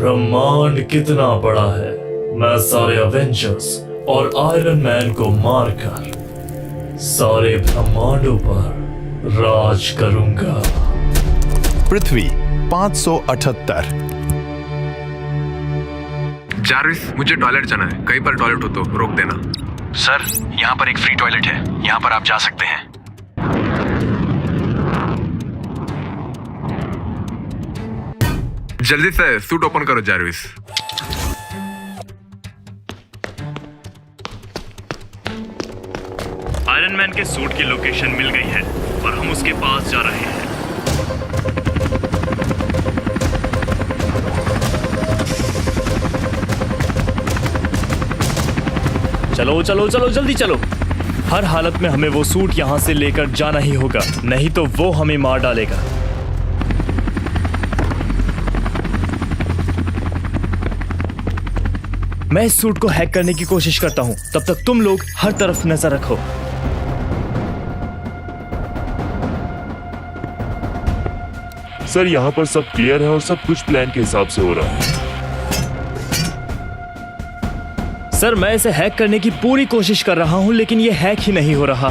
ब्रह्मांड कितना बड़ा है, मैं सारे अवेंजर्स और आयरन मैन को मारकर सारे ब्रह्मांडों पर राज करूंगा। पृथ्वी 578। जारविस, मुझे टॉयलेट जाना है। कहीं पर टॉयलेट हो तो रोक देना। सर, यहाँ पर एक फ्री टॉयलेट है, यहाँ पर आप जा सकते हैं। जल्दी से सूट ओपन करो जारविस। आयरन मैन के सूट की लोकेशन मिल गई है और हम उसके पास जा रहे हैं। चलो चलो चलो, जल्दी चलो। हर हालत में हमें वो सूट यहाँ से लेकर जाना ही होगा, नहीं तो वो हमें मार डालेगा। मैं इस सूट को हैक करने की कोशिश करता हूँ, तब तक तुम लोग हर तरफ नजर रखो। सर, यहाँ पर सब क्लियर है और सब कुछ प्लान के हिसाब से हो रहा है। सर, मैं इसे हैक करने की पूरी कोशिश कर रहा हूँ, लेकिन ये हैक ही नहीं हो रहा।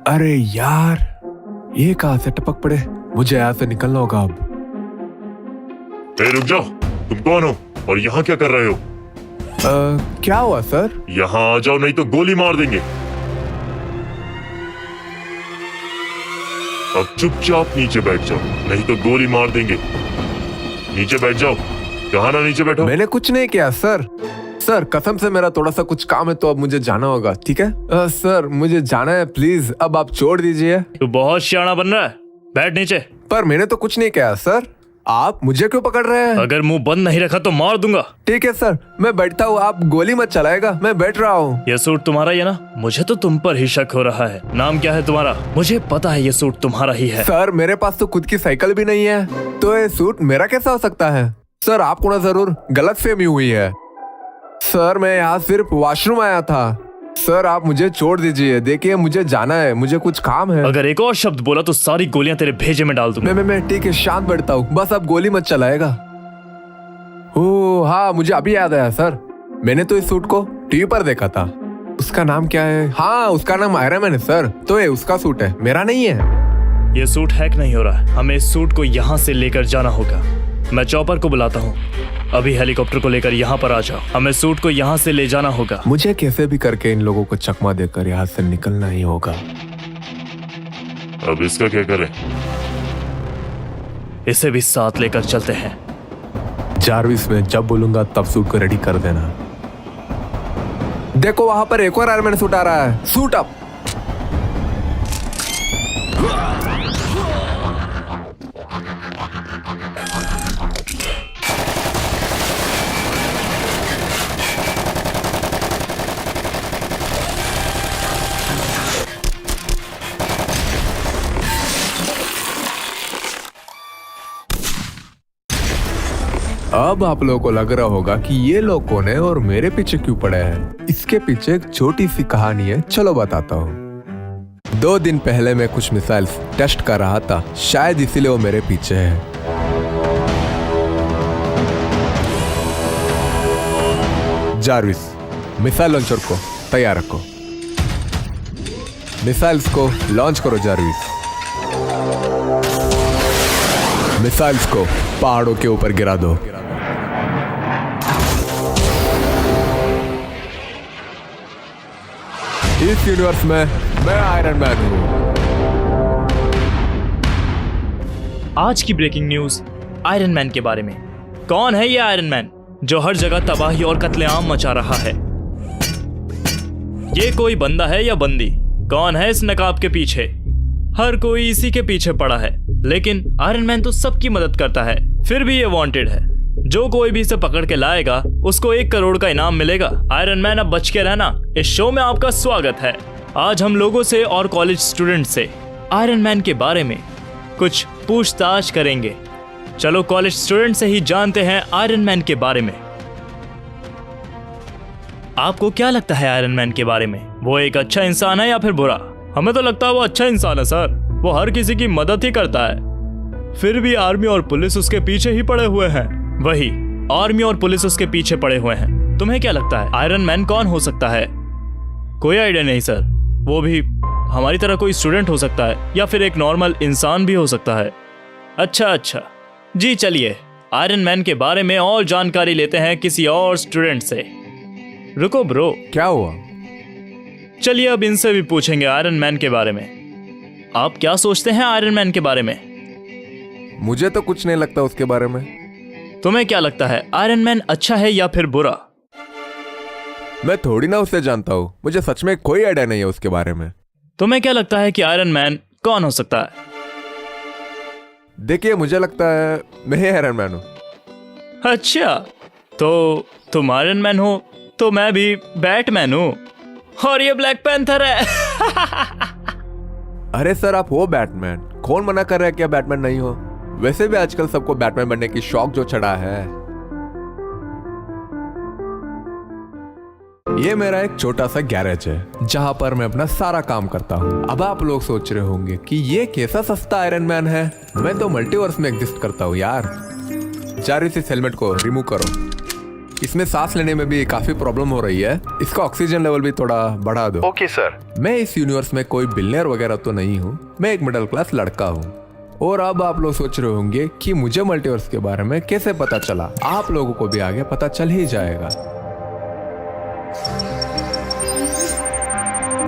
अरे यार, ये कहाँ से टपक पड़े। मुझे यहाँ से निकलना होगा अब। रुक जाओ, तुम कौन हो और यहाँ क्या कर रहे हो? क्या हुआ सर? यहाँ आ जाओ, नहीं तो गोली मार देंगे। अब चुपचाप नीचे बैठ जाओ, नहीं तो गोली मार देंगे। नीचे बैठ जाओ। कहा ना नीचे बैठो। मैंने कुछ नहीं किया सर। सर, कसम से मेरा थोड़ा सा कुछ काम है तो अब मुझे जाना होगा, ठीक है? सर, मुझे जाना है, प्लीज अब आप छोड़ दीजिए। तू बहुत सियाना बन रहा है, बैठ नीचे। पर मैंने तो कुछ नहीं किया सर, आप मुझे क्यों पकड़ रहे हैं? अगर मुंह बंद नहीं रखा तो मार दूंगा। ठीक है सर, मैं बैठता हूँ, आप गोली मत चलाएगा, मैं बैठ रहा हूँ। ये सूट तुम्हारा ही है ना? मुझे तो तुम पर ही शक हो रहा है। नाम क्या है तुम्हारा? मुझे पता है ये सूट तुम्हारा ही है। सर, मेरे पास तो खुद की साइकिल भी नहीं है, तो ये सूट मेरा कैसा हो सकता है? सर, आपको ना जरूर गलतफहमी हुई है। सर, मैं यहाँ सिर्फ वॉशरूम आया था। सर, आप मुझे छोड़ दीजिए, देखिए मुझे जाना है, मुझे कुछ काम है। अगर एक और शब्द बोला तो सारी गोलियां तेरे भेजे में डाल दूंगा। मैं ठीक है, शांत बैठता हूँ, बस अब गोली मत चलाएगा। ओह हाँ, मुझे अभी याद आया सर, मैंने तो इस सूट को टीवी पर देखा था। उसका नाम क्या है? हाँ, उसका नाम आयरन मैन है सर। तो ये उसका सूट है, मेरा नहीं है। ये सूट हैक नहीं हो रहा, हमें इस सूट को यहाँ से लेकर जाना होगा। मैं चॉपर को बुलाता हूँ, अभी हेलीकॉप्टर को लेकर यहाँ पर आ जाओ। हमें सूट को यहाँ से ले जाना होगा। मुझे कैसे भी करके इन लोगों को चकमा देकर यहाँ से निकलना ही होगा। अब इसका क्या करें? इसे भी साथ लेकर चलते हैं। जारविस, मैं जब बोलूंगा तब सूट को रेडी कर देना। देखो वहां पर एक और आयरन मैन सूट आ रहा है। Suit up. अब आप लोगों को लग रहा होगा कि ये लोग कौन है और मेरे पीछे क्यों पड़े हैं। इसके पीछे एक छोटी सी कहानी है, चलो बताता हूँ। 2 दिन पहले मैं कुछ मिसाइल्स टेस्ट कर रहा था, शायद इसीलिए वो मेरे पीछे है। जारविस, मिसाइल लॉन्चर को तैयार रखो। मिसाइल्स को लॉन्च करो जारविस। मिसाइल्स को पहाड़ों के ऊपर गिरा दो। इस यूनिवर्स में मैं आयरन मैन हूं। आज की ब्रेकिंग न्यूज आयरन मैन के बारे में। कौन है ये आयरन मैन जो हर जगह तबाही और कत्लेआम मचा रहा है? ये कोई बंदा है या बंदी? कौन है इस नकाब के पीछे? हर कोई इसी के पीछे पड़ा है, लेकिन आयरन मैन तो सबकी मदद करता है, फिर भी ये वांटेड है। जो कोई भी इसे पकड़ के लाएगा उसको 1 करोड़ का इनाम मिलेगा। आयरन मैन, अब बच के रहना। इस शो में आपका स्वागत है। आज हम लोगों से और कॉलेज स्टूडेंट से आयरन मैन के बारे में कुछ पूछताछ करेंगे। चलो कॉलेज स्टूडेंट से ही जानते हैं आयरन मैन के बारे में। आपको क्या लगता है आयरन मैन के बारे में? वो एक अच्छा इंसान है या फिर बुरा? हमें तो लगता है वो अच्छा इंसान है सर। वो हर किसी की मदद ही करता है। फिर भी आर्मी और पुलिस उसके पीछे ही पड़े हुए हैं। वही, आर्मी और पुलिस उसके पीछे पड़े हुए हैं। तुम्हें क्या लगता है आयरन मैन कौन हो सकता है? कोई आइडिया नहीं सर। वो भी हमारी तरह कोई स्टूडेंट हो सकता है या फिर एक नॉर्मल इंसान भी हो सकता है। अच्छा जी, चलिए आयरन मैन के बारे में और जानकारी लेते हैं किसी और स्टूडेंट से। रुको ब्रो, क्या हुआ? चलिए अब इनसे भी पूछेंगे आयरन मैन के बारे में। आप क्या सोचते हैं आयरन मैन के बारे में? मुझे तो कुछ नहीं लगता उसके बारे में। तुम्हें क्या लगता है आयरन मैन अच्छा है या फिर बुरा? मैं थोड़ी ना उसे जानता हूँ, मुझे सच में कोई आइडिया नहीं है उसके बारे में। तुम्हें क्या लगता है कि आयरन मैन कौन हो सकता है? देखिए, मुझे लगता है मैं ही आयरन मैन हूँ। अच्छा, तो तुम आयरन मैन हो तो मैं भी बैटमैन हूँ और ये ब्लैक पैंथर है। अरे सर, आप हो बैटमैन, कौन मना कर रहा है कि आप बैटमैन नहीं हो? वैसे भी आजकल सबको बैटमैन बनने की शौक जो चढ़ा है। ये मेरा एक छोटा सा गैरेज है जहां पर मैं अपना सारा काम करता हूँ। अब आप लोग सोच रहे होंगे कि ये कैसा सस्ता आयरन मैन है। मैं तो मल्टीवर्स में एग्जिस्ट करता हूँ यार। जारी से इस हेलमेट को रिमूव करो। इसमें सांस लेने में भी काफी प्रॉब्लम हो रही है। इसका ऑक्सीजन लेवल भी थोड़ा बढ़ा दो। Okay sir. मैं इस यूनिवर्स में कोई बिलियनर वगैरह तो नहीं हूँ, मैं एक मिडिल क्लास लड़का हूँ। और अब आप लोग सोच रहे होंगे कि मुझे मल्टीवर्स के बारे में कैसे पता चला। आप लोगों को भी आगे पता चल ही जाएगा।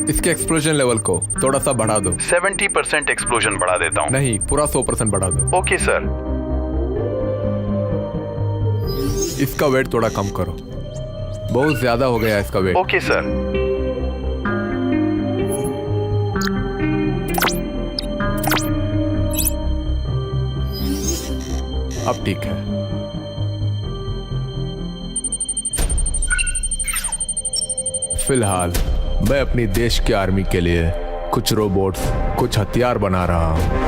इसके एक्सप्लोजन लेवल को थोड़ा सा बढ़ा दो। 70% एक्सप्लोजन बढ़ा देता हूँ। नहीं, पूरा 100% बढ़ा दो। Okay sir. इसका वेट थोड़ा कम करो, बहुत ज्यादा हो गया इसका वेट। Okay sir. अब ठीक है। फिलहाल मैं अपनी देश की आर्मी के लिए कुछ रोबोट्स, कुछ हथियार बना रहा हूं।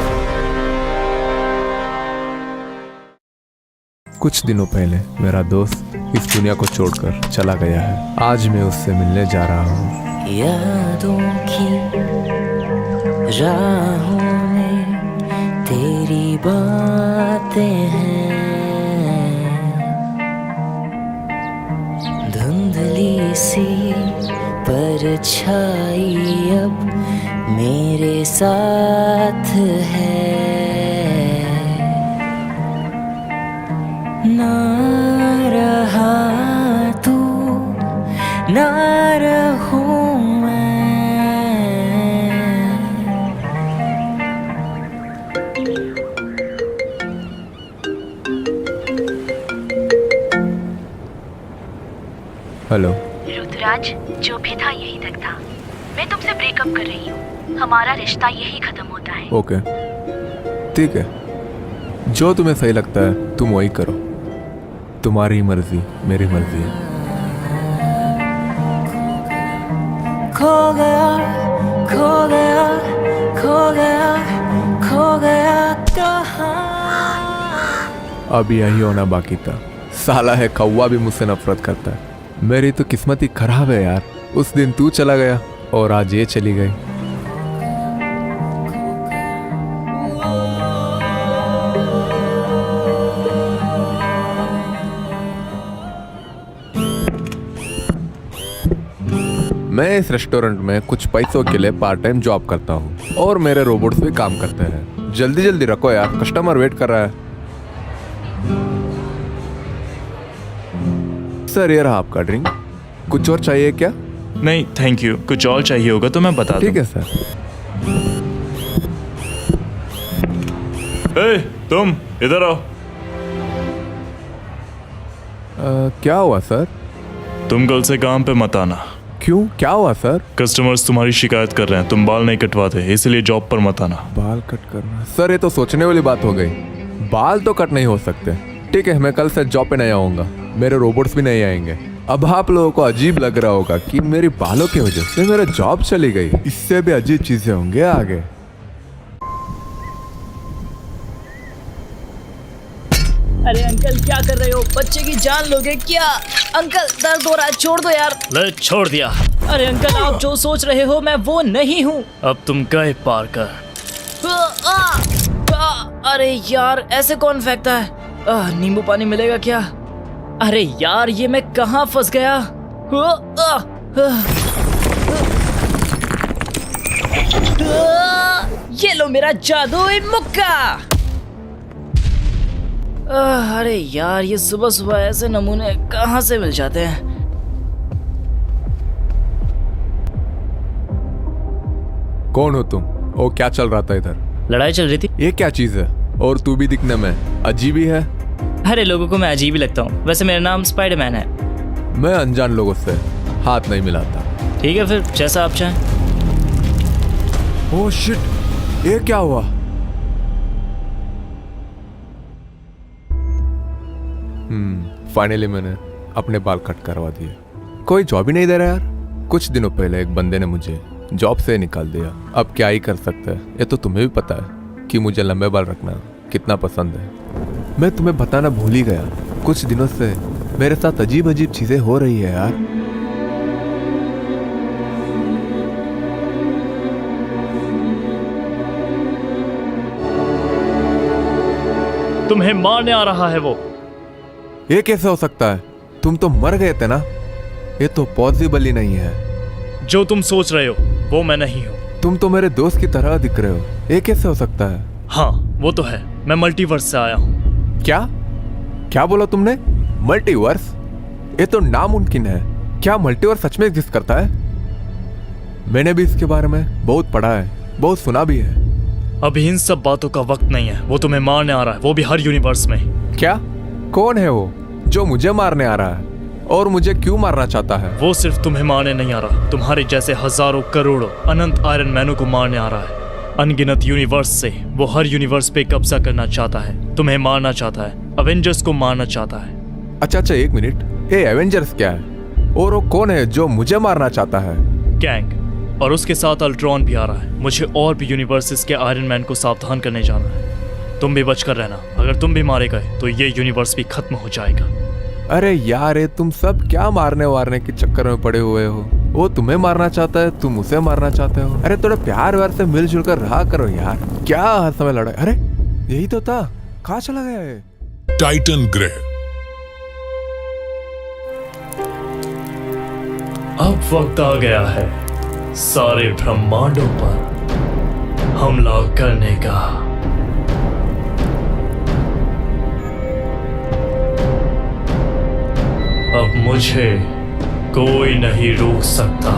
कुछ दिनों पहले मेरा दोस्त इस दुनिया को छोड़कर चला गया है। आज मैं उससे मिलने जा रहा हूँ। यादों की राहों में तेरी बातें हैं, धुंधली सी परछाई अब मेरे साथ है। ना रहा तू, ना रहूं मैं। हेलो रुद्रराज, जो भी था यही तक था। मैं तुमसे ब्रेकअप कर रही हूँ। हमारा रिश्ता यही खत्म होता है। ओके, ठीक है। जो तुम्हें सही लगता है तुम वही करो। तुम्हारी मर्जी मेरी मर्जी है। खो गया, खो गया, खो गया, खो गया कहाँ। अब यही होना बाकी था। साला है कौवा भी मुझसे नफरत करता है। मेरी तो किस्मत ही खराब है यार। उस दिन तू चला गया और आज ये चली गई। मैं इस रेस्टोरेंट में कुछ पैसों के लिए पार्ट टाइम जॉब करता हूँ और मेरे रोबोट्स भी काम करते हैं। जल्दी जल्दी रखो यार, कस्टमर वेट कर रहा है। सर, ये रहा आपका ड्रिंक। कुछ और चाहिए क्या? नहीं थैंक यू। कुछ और चाहिए होगा तो मैं बता दूं। ठीक है सर। ए, तुम इधर आओ। क्या हुआ सर? तुम कल से काम पे मत आना। क्यों, क्या हुआ सर? कस्टमर्स तुम्हारी शिकायत कर रहे हैं, तुम बाल नहीं कटवाते, इसलिए जॉब पर मत आना। बाल कट करना? सर, ये तो सोचने वाली बात हो गई। बाल तो कट नहीं हो सकते। ठीक है, मैं कल से जॉब पे नहीं आऊंगा। मेरे रोबोट्स भी नहीं आएंगे। अब आप लोगों को अजीब लग रहा होगा कि मेरी बालों की वजह से मेरा जॉब चली गई। इससे भी अजीब चीजें होंगे आगे। अरे अंकल, क्या कर रहे हो? बच्चे की जान लोगे क्या? अंकल, दर्द हो रहा है, छोड़ दो यार। ले, छोड़ दिया। अरे अंकल, आप जो सोच रहे हो मैं वो नहीं हूँ। अब तुम गए पार कर। अरे यार, ऐसे कौन फेंकता है? नींबू पानी मिलेगा क्या? अरे यार, ये मैं कहाँ फंस गया? ये लो मेरा जादुई मुक्का। अरे यार, ये सुबह सुबह ऐसे नमूने कहाँ से मिल जाते हैं? कौन हो तुम? ओ, क्या चल रहा था इधर? लड़ाई चल रही थी। ये क्या चीज है? और तू भी दिखने में अजीब ही है। अरे लोगों को मैं अजीब ही लगता हूँ। वैसे मेरा नाम स्पाइडरमैन है। मैं अनजान लोगों से हाथ नहीं मिलाता। ठीक है, फिर जैसा आप चाहें। ओह शिट, ये क्या हुआ? फाइनली मैंने अपने बाल कट करवा दिए। कोई जॉब ही नहीं दे रहा यार। कुछ दिनों पहले एक बंदे ने मुझे जॉब से निकाल दिया। अब क्या ही कर सकते हैं। ये तो तुम्हें भी पता है कि मुझे लंबे बाल रखना कितना पसंद है। मैं तुम्हें बताना भूल ही गया, कुछ दिनों से मेरे साथ अजीब अजीब चीजें हो रही है यार। तुम्हें मारने आ रहा है वो। ये कैसे हो सकता है? तुम तो मर गए थे ना। ये तो पॉसिबल ही नहीं है। जो तुम सोच रहे हो वो मैं नहीं हूँ। तुम तो मेरे दोस्त की तरह दिख रहे हो। ये कैसे हो सकता है? हाँ, वो तो है। मैं मल्टीवर्स से आया हूँ। क्या क्या बोला तुमने? मल्टीवर्स? ये तो नामुमकिन है। क्या मल्टीवर्स सच में एग्जिस्ट करता है? मैंने भी इसके बारे में बहुत पढ़ा है, बहुत सुना भी है। अभी इन सब बातों का वक्त नहीं है। वो तुम्हें मारने आ रहा है, वो भी हर यूनिवर्स में। क्या? कौन है वो जो मुझे मारने आ रहा है? और मुझे क्यों मारना चाहता है? वो सिर्फ तुम्हें मारने नहीं आ रहा, तुम्हारे जैसे हजारों करोड़ों अनंत आयरन मैनों को मारने आ रहा है। अनगिनत यूनिवर्स से वो हर यूनिवर्स पे कब्जा करना चाहता है, तुम्हें मारना चाहता है, अवेंजर्स को मारना चाहता है। अच्छा, एक मिनट। ये एवेंजर्स क्या है? और वो कौन है जो मुझे मारना चाहता है? कैंग, और उसके साथ अल्ट्रॉन भी आ रहा है। मुझे और भी यूनिवर्सेस के आयरन मैन को सावधान करने जाना है। तुम भी बचकर रहना। अगर तुम भी मारे गए तो ये यूनिवर्स भी खत्म हो जाएगा। अरे यार, ये तुम सब क्या मारने वारने के चक्कर में पड़े हुए हो? वो तुम्हें मारना चाहता है, तुम उसे मारना चाहते हो। अरे थोड़ा प्यार व्यार से मिलजुल कर रहा करो यार। क्या हर समय लड़ाई? अरे यही तो था। कहाँ चला गया है? टाइटन ग्रह। अब वक्त आ गया है सारे ब्रह्मांडों पर हमला करने का। अब मुझे कोई नहीं रोक सकता।